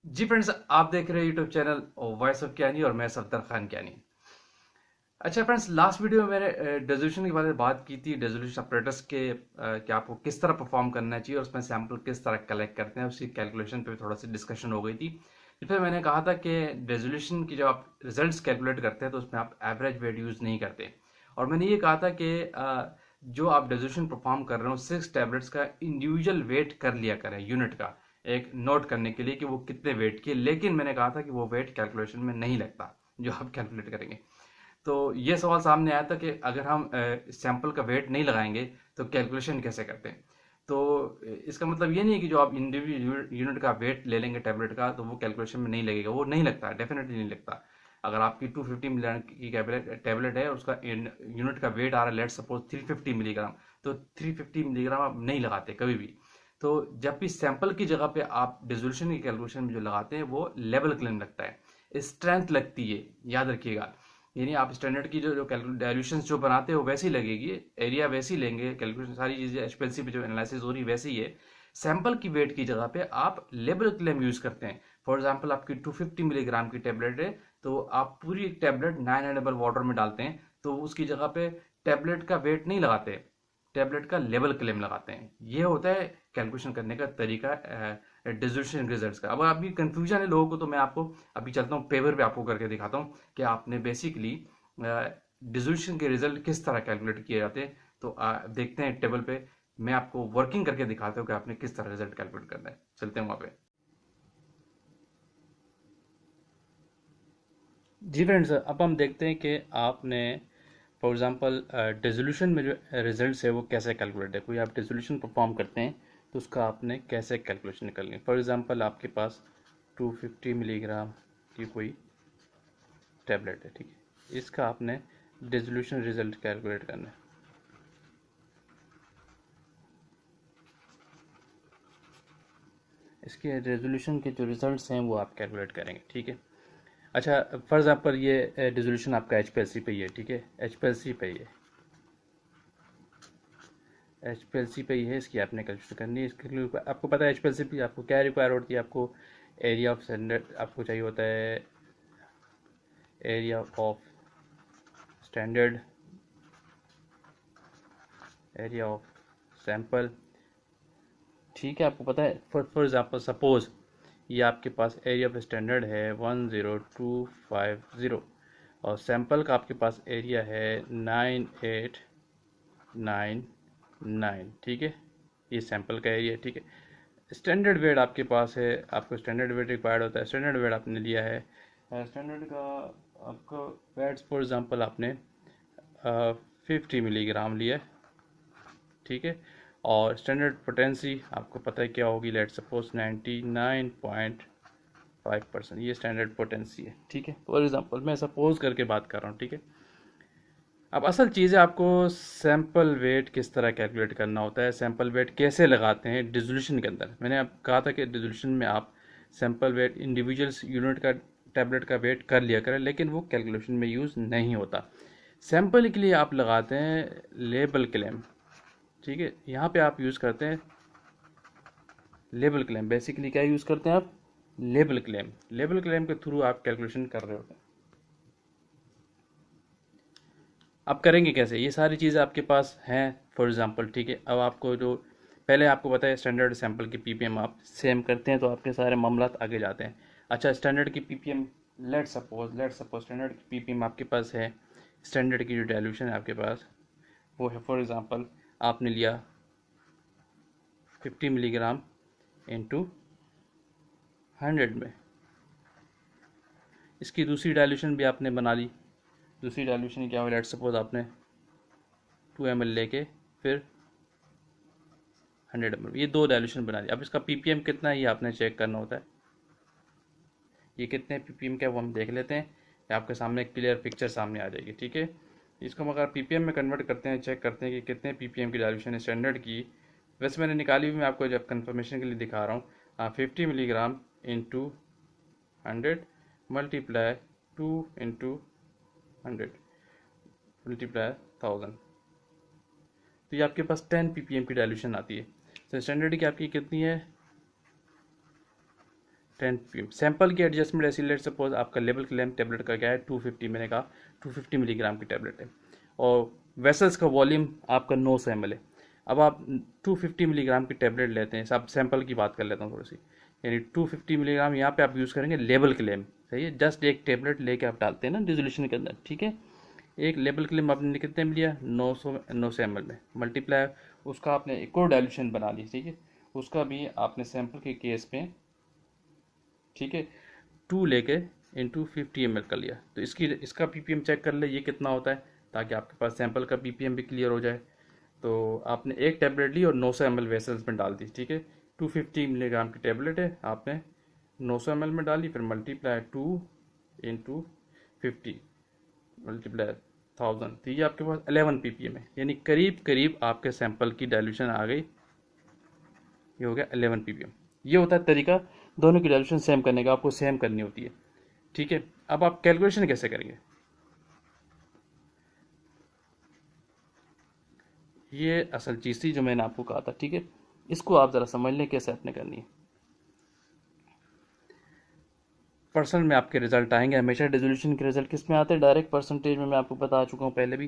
जी friends, आप देख रहे हैं यूट्यूब चैनल वॉइस ऑफ ज्ञानी और मैं सफदर खान ज्ञानी। अच्छा फ्रेंड्स, लास्ट वीडियो में मैंने डेजोल्यूशन के बारे में बात की थी। डेजोल्यूशन ऑपरेटर्स के कि आपको किस तरह परफॉर्म करना चाहिए और उसमें सैंपल किस तरह कलेक्ट करते हैं, उसकी कैलकुलेशन पे थोड़ा सा डिस्कशन हो गई थी। फिर मैंने कहा था कि डेजोल्यूशन की जब आप रिजल्ट्स कैलकुलेट करते हैं तो उसमें आप एवरेज वेट यूज़ नहीं करते। और मैंने ये कहा था कि जो आप डेजोल्यूशन परफॉर्म कर रहे हो 6 टैबलेट्स का इंडिविजुअल वेट कर लिया करें, यूनिट का एक नोट करने के लिए कि वो कितने वेट के। लेकिन मैंने कहा था कि वो वेट कैलकुलेशन में नहीं लगता जो आप कैलकुलेट करेंगे। तो ये सवाल सामने आया था कि अगर हम सैंपल का वेट नहीं लगाएंगे तो कैलकुलेशन कैसे करते हैं। तो इसका मतलब ये नहीं है कि जो आप इंडिविजुअल यूनिट का वेट ले लेंगे टैबलेट का तो वो कैलकुलेशन में नहीं लगेगा। वो नहीं लगता, डेफिनेटली नहीं लगता। अगर आपकी 250 मिलीग्राम की टैबलेट है, उसका यूनिट का वेट आ रहा है लेट सपोज 350 मिलीग्राम, तो 350 मिलीग्राम आप नहीं लगाते कभी भी। तो जब भी सैंपल की जगह पे आप डिसोल्यूशन की कैलकुलेशन में जो लगाते हैं वो लेवल क्लेम लगता है, स्ट्रेंथ लगती है, याद रखिएगा। यानी आप स्टैंडर्ड की जो जो डायल्यूशन जो बनाते हो वैसी लगेगी, एरिया वैसी लेंगे, कैलकुलेशन सारी चीजें एचपीएलसी पे जो एनालिसिस हो रही वैसी है। सैंपल की वेट की जगह पे आप लेबल क्लेम यूज करते हैं। फॉर एग्जांपल आपकी 250 मिलीग्राम की टेबलेट है, तो आप पूरी एक टेबलेट 900 वाटर में डालते हैं, तो उसकी जगह पे टेबलेट का वेट नहीं लगाते, टेबलेट का लेवल क्लेम लगाते हैं। ये होता है कैलकुलेशन करने का तरीका डिसोल्यूशन रिजल्ट्स का। अब अभी कंफ्यूजन है लोगों को, तो मैं आपको अभी चलता हूँ पेपर पे आपको करके दिखाता हूँ कि आपने बेसिकली डिसोल्यूशन के रिजल्ट किस तरह कैलकुलेट किए जाते हैं। तो देखते हैं टेबल पे, मैं आपको वर्किंग करके दिखाता हूँ कि आपने किस तरह रिजल्ट कैलकुलेट करना है। चलते हैं वहाँ पे। जी फ्रेंड्स, अब हम देखते हैं कि आपने फॉर एग्जांपल डिसोल्यूशन में जो रिजल्ट्स है वो कैसे कैलकुलेट है। कोई आप डिसोल्यूशन परफॉर्म करते हैं तो उसका आपने कैसे कैलकुलेशन करनी है। फॉर एग्जांपल आपके पास 250 मिलीग्राम की कोई टैबलेट है, ठीक है। इसका आपने डिसोल्यूशन रिजल्ट कैलकुलेट करना है। इसके रेजोल्यूशन के जो रिजल्ट्स हैं वो आप कैलकुलेट करेंगे, ठीक है। अच्छा, फॉर एग्जांपल ये डिसोल्यूशन आपका एच पे ही है, ठीक है। एच पे ही है, एच पे ही है, इसकी आपने कैलकुलेशन करनी है। इसके लिए आपको पता है एच पे आपको क्या रिक्वायर होती है। आपको एरिया ऑफ स्टैंडर्ड आपको चाहिए होता है, area of standard, area of sample, ठीक है। आपको पता है फॉर एग्जांपल सपोज ये आपके पास एरिया ऑफ स्टैंडर्ड है 10250 और सैंपल का आपके पास एरिया है 9899, ठीक है। ये सैंपल का एरिया, ठीक है। स्टैंडर्ड वेट आपके पास है, आपको स्टैंडर्ड वेट रिक्वायर्ड होता है, स्टैंडर्ड वेट आपने लिया है। स्टैंडर्ड का आपको वेट्स फॉर एग्जांपल आपने 50 मिलीग्राम लिया है, ठीक है। और स्टैंडर्ड पोटेंसी आपको पता है क्या होगी, लेट सपोज 99.5%, ये स्टैंडर्ड पोटेंसी है, ठीक है। फॉर एग्जांपल मैं सपोज करके बात कर रहा हूँ, ठीक है। अब असल चीज़ है आपको सैंपल वेट किस तरह कैलकुलेट करना होता है, सैंपल वेट कैसे लगाते हैं डिसोल्यूशन के अंदर। मैंने अब कहा था कि डिसोल्यूशन में आप सैंपल वेट इंडिविजुअल्स यूनिट का टैबलेट का वेट कर लिया करें, लेकिन वो कैलकुलेशन में यूज़ नहीं होता। सैंपल के लिए आप लगाते हैं लेबल क्लेम, ठीक है। यहाँ पे आप यूज़ करते हैं लेबल क्लेम। बेसिकली क्या यूज़ करते हैं आप, लेबल क्लेम। लेबल क्लेम के थ्रू आप कैलकुलेशन कर रहे होते हैं। अब करेंगे कैसे, ये सारी चीज़ें आपके पास हैं फॉर एग्जांपल, ठीक है। अब आपको जो पहले आपको पता है स्टैंडर्ड सैंपल की पीपीएम आप सेम करते हैं तो आपके सारे मामलात आगे जाते हैं। अच्छा, स्टैंडर्ड की पीपीएम, लेट सपोज स्टैंडर्ड की पीपीएम आपके पास है, स्टैंडर्ड की जो डाइल्यूशन है आपके पास वो है फॉर एग्जांपल आपने लिया 50 मिलीग्राम इंटू 100 में। इसकी दूसरी डाइल्यूशन भी आपने बना ली। दूसरी डाइल्यूशन क्या हुआ, लेट सपोज आपने 2 ml लेके फिर 100 ml, ये दो डाइल्यूशन बना ली। अब इसका पीपीएम कितना है ये आपने चेक करना होता है। ये कितने पीपीएम का वो हम देख लेते हैं, ये आपके सामने एक क्लियर पिक्चर सामने आ जाएगी, ठीक है। इसको हम अगर पीपीएम में कन्वर्ट करते हैं, चेक करते हैं कि कितने पीपीएम की डाइल्यूशन है स्टैंडर्ड की। वैसे मैंने निकाली हुई, मैं आपको जब कन्फर्मेशन के लिए दिखा रहा हूँ। 50 milligram into 100 multiply 2 into 100 multiply 1000, तो ये आपके पास 10 पीपीएम की डाइल्यूशन आती है। तो स्टैंडर्ड की आपकी कितनी है, 10 ppm। सैंपल की एडजस्टमेंट ऐसी, लेट सपोज आपका लेवल क्लेम टेबलेट का क्या है 250, मैंने कहा 250 मिलीग्राम की टेबलेट है, और वेसल्स का वॉल्यूम आपका 900 ml है। अब आप 250 मिलीग्राम की टेबलेट लेते हैं, सब सैंपल की बात कर लेता हूँ थोड़ी सी, यानी 250 मिलीग्राम यहाँ पे आप यूज़ करेंगे लेवल क्लेम, सही है, जस्ट एक टेबलेट लेके आप डालते हैं ना डिजोल्यूशन के अंदर, ठीक है। एक लेवल क्लेम आपने कितने में लिया, 900 ml में, मल्टीप्लाई उसका आपने एक और डाइल्यूशन बना ली, ठीक है, उसका भी आपने सैंपल के केस में, ठीक है, 2 लेके इंटू 50 ml कर लिया। तो इसका पीपीएम चेक कर ले ये कितना होता है, ताकि आपके पास सैंपल का पीपीएम भी क्लियर हो जाए। तो आपने एक टेबलेट ली और 900 ml वेसल्स में डाल दी, ठीक है, 250 मिलीग्राम की टेबलेट है, आपने 900 ml में डाली, फिर मल्टीप्लाई 2 इंटू 50 मल्टीप्लाई 1000, तो ये आपके पास 11 ppm है, यानी करीब करीब आपके सैंपल की डाइल्यूशन आ गई, ये हो गया 11 ppm। ये होता है तरीका दोनों की डाइल्यूशन सेम करने का, आपको सेम करनी होती है, ठीक है। अब आप कैलकुलेशन कैसे करेंगे, ये असल चीज़ थी जो मैंने आपको कहा था, ठीक है, इसको आप ज़रा समझ लें कैसे आपने करनी है। परसेंट में आपके रिजल्ट आएंगे, हमेशा डिसोल्यूशन के रिजल्ट किस में आते हैं, डायरेक्ट परसेंटेज में, मैं आपको बता चुका हूँ पहले भी।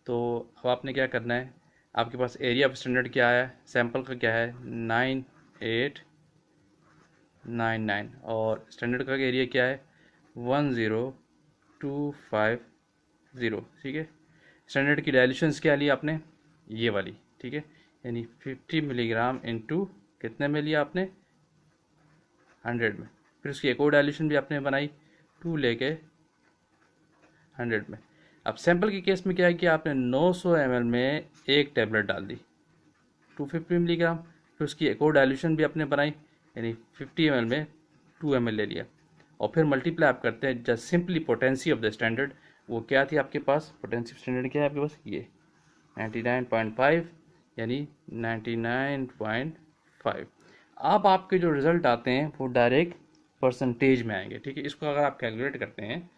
तो अब आपने क्या करना है, आपके पास एरिया ऑफ स्टैंडर्ड क्या है, सैंपल का क्या है 9899, और स्टैंडर्ड का एरिया क्या है 10250, ठीक है। स्टैंडर्ड की डाइल्यूशंस क्या ली आपने, ये वाली, ठीक है, यानी 50 मिलीग्राम इंटू कितने में लिया आपने 100 में, फिर उसकी एक और डाइल्यूशन भी आपने बनाई 2 लेके 100 में। अब सैंपल के केस में क्या है कि आपने 900 ml में एक टेबलेट डाल दी 250 मिलीग्राम, फिर उसकी एक और डाइल्यूशन भी आपने बनाई, यानी 50 ml में 2 ml ले लिया, और फिर मल्टीप्लाई आप करते हैं just simply potency of the standard, वो क्या थी आपके पास, पोटेंसी ऑफ स्टैंडर्ड क्या है आपके पास, ये 99.5, यानी 99.5। अब आपके जो रिज़ल्ट आते हैं वो डायरेक्ट परसेंटेज में आएंगे, ठीक है। इसको अगर आप कैलकुलेट करते हैं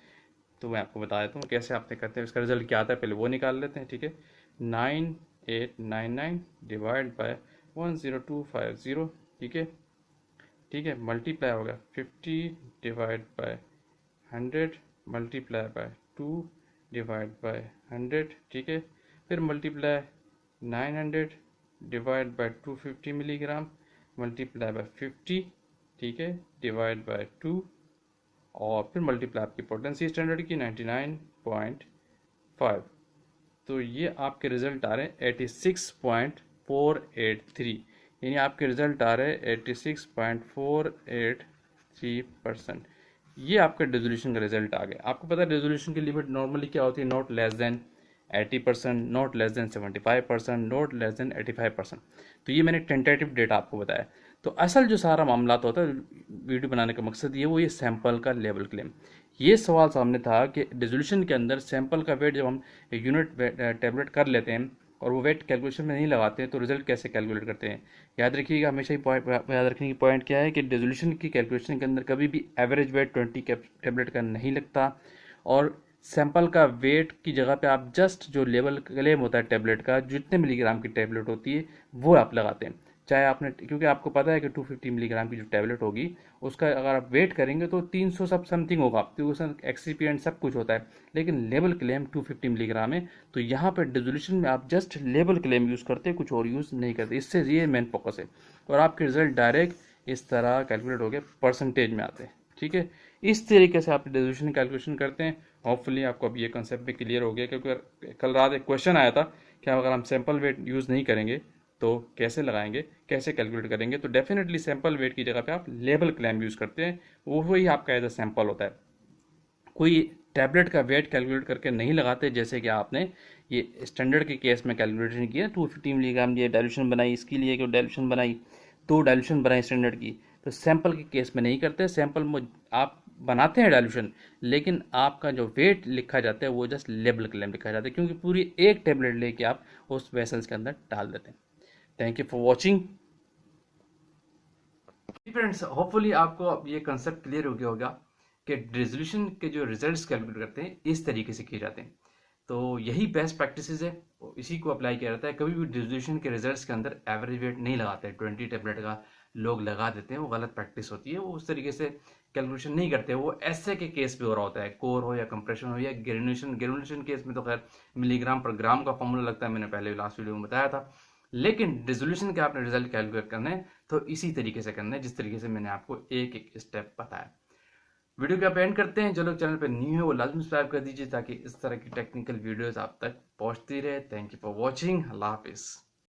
तो मैं आपको बता देता हूँ कैसे आपने करते हैं, इसका रिजल्ट क्या आता है, पहले वो निकाल लेते हैं, ठीक है। 9899 डिवाइड बाय 10250, ठीक है, ठीक है, मल्टीप्लाई होगा 50 divide by 100 multiply by 2 divide by 100, ठीक है, फिर multiply 900 divide by 250 milligram multiply by 50, ठीक है, डिवाइड बाय 2, और फिर मल्टीप्लाई आपकी पोटेंसी स्टैंडर्ड की 99.5। तो ये आपके रिजल्ट आ रहे हैं 86.483, यानी आपके रिजल्ट आ रहे हैं 86.483%। ये आपका डिसोल्यूशन का रिजल्ट आ गया। आपको पता है डिसोल्यूशन की लिमिट नॉर्मली क्या होती है, not less than 80%, not less than 75%, not less than 85%। तो ये मैंने टेंटेटिव डेटा आपको बताया। तो असल जो सारा मामला होता है, वीडियो बनाने का मकसद ये, वो ये सैंपल का लेवल क्लेम। ये सवाल सामने था कि डिसोल्यूशन के अंदर सैंपल का वेट जब हम यूनिट टेबलेट कर लेते हैं और वो वेट कैलकुलेशन में नहीं लगाते हैं तो रिजल्ट कैसे कैलकुलेट करते हैं। याद रखिएगा, हमेशा ही पॉइंट याद रखने की पॉइंट क्या है कि डिसोल्यूशन की कैलकुलेशन के अंदर कभी भी एवरेज वेट 20 टेबलेट का नहीं लगता, और सैंपल का वेट की जगह पे आप जस्ट जो लेवल क्लेम होता है टेबलेट का, जितने मिलीग्राम की टेबलेट होती है वो आप लगाते हैं। चाहे आपने, क्योंकि आपको पता है कि 250 मिलीग्राम की जो टेबलेट होगी उसका अगर आप वेट करेंगे तो 300 सब समथिंग होगा, क्योंकि उसमें एक्सीपिएंट सब कुछ होता है, लेकिन लेवल क्लेम 250 मिलीग्राम है। तो यहाँ पर डिसोल्यूशन में आप जस्ट लेवल क्लेम यूज़ करते हैं, कुछ और यूज़ नहीं करते। इससे ये मेन फोकस है, और आपके रिजल्ट डायरेक्ट इस तरह कैलकुलेट हो गए परसेंटेज में आते हैं, ठीक है। इस तरीके से आप डिसोल्यूशन कैलकुलेशन करते हैं। होपफुली आपको अब ये कंसेप्ट भी क्लियर हो गया, क्योंकि कल रात एक क्वेश्चन आया था कि अगर हम सैंपल वेट यूज़ नहीं करेंगे तो कैसे लगाएंगे, कैसे कैलकुलेट करेंगे। तो डेफिनेटली सैंपल वेट की जगह पे आप लेवल क्लेम यूज़ करते हैं, वही आपका एज अ सैंपल होता है। कोई टैबलेट का वेट कैलकुलेट करके नहीं लगाते, जैसे कि आपने ये स्टैंडर्ड के केस में कैलकुलेशन किया 250 मिलीग्राम ये डाइल्यूशन बनाई, इसके लिए कि डाइल्यूशन बनाई, 2 डाइल्यूशन बनाई स्टैंडर्ड की। तो सैंपल के केस में नहीं करते, सैंपल में आप बनाते हैं डाइल्यूशन, लेकिन आपका जो वेट लिखा जाता है वो जस्ट लेवल क्लेम लिखा जाता है, क्योंकि पूरी एक टेबलेट लेके आप उस वेसल्स के अंदर डाल देते हैं। Thank you for watching friends. Hopefully आपको अब ये कंसेप्ट क्लियर हो गया होगा कि डिसोल्यूशन के जो रिजल्ट्स कैलकुलेट करते हैं इस तरीके से किए जाते हैं। तो यही बेस्ट प्रैक्टिसेस है, इसी को अप्लाई किया जाता है। कभी भी डिसोल्यूशन के रिजल्ट्स के अंदर एवरेज वेट नहीं लगाते हैं 20 टेबलेट का, लोग लगा देते हैं, वो गलत प्रैक्टिस होती है। वो उस तरीके से कैलकुलेशन नहीं करते, वो ऐसे के केस पे हो रहा होता है, कोर हो या कंप्रेशन हो या ग्रेनुलेशन। ग्रेनुलेशन केस में तो खैर मिलीग्राम पर ग्राम का फॉर्मूला लगता है, मैंने पहले लास्ट वीडियो में बताया था। लेकिन रेजोल्यूशन के आपने रिजल्ट कैलकुलेट करने हैं तो इसी तरीके से करना है जिस तरीके से मैंने आपको एक एक स्टेप बताया। वीडियो को आप एंड करते हैं। जो लोग चैनल पर न्यू है वो लाजमी सब्सक्राइब कर दीजिए ताकि इस तरह की टेक्निकल वीडियोस आप तक पहुंचती रहे। Thank you for watching. अल्लाह हाफिज़।